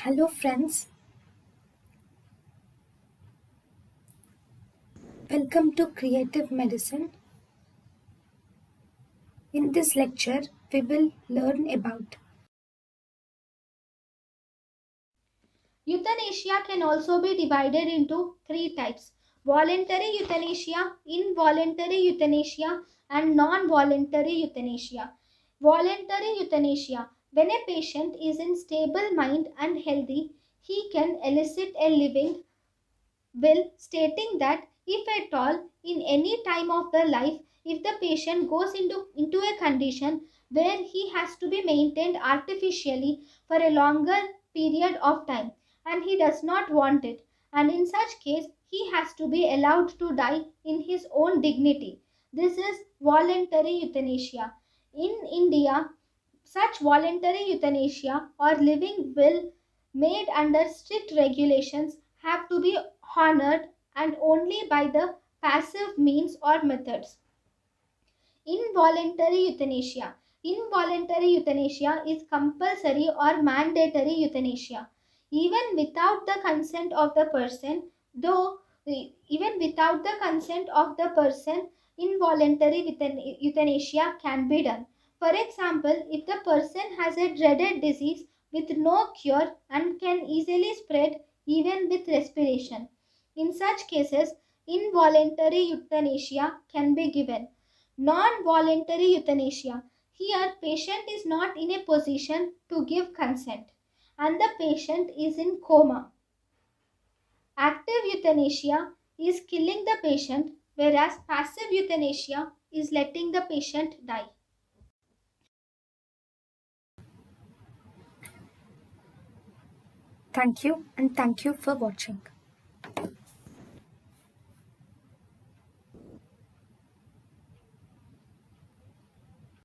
Hello, friends. Welcome to Creative Medicine. In this lecture, we will learn about Euthanasia can also be divided into three types: voluntary euthanasia, involuntary euthanasia, and non voluntary euthanasia. Voluntary euthanasia: when a patient is in stable mind and healthy, he can elicit a living will stating that if at all in any time of the life, if the patient goes into a condition where he has to be maintained artificially for a longer period of time and he does not want it, and in such case he has to be allowed to die in his own dignity. This is voluntary euthanasia. In India, such voluntary euthanasia or living will made under strict regulations have to be honored and only by the passive means or methods. Involuntary euthanasia. Involuntary euthanasia is compulsory or mandatory euthanasia. Even without the consent of the person, though even without the consent of the person, involuntary euthanasia can be done. For example, if the person has a dreaded disease with no cure and can easily spread even with respiration, in such cases, involuntary euthanasia can be given. Non-voluntary euthanasia. Here, patient is not in a position to give consent and the patient is in coma. Active euthanasia is killing the patient, whereas passive euthanasia is letting the patient die. thank you and thank you for watching.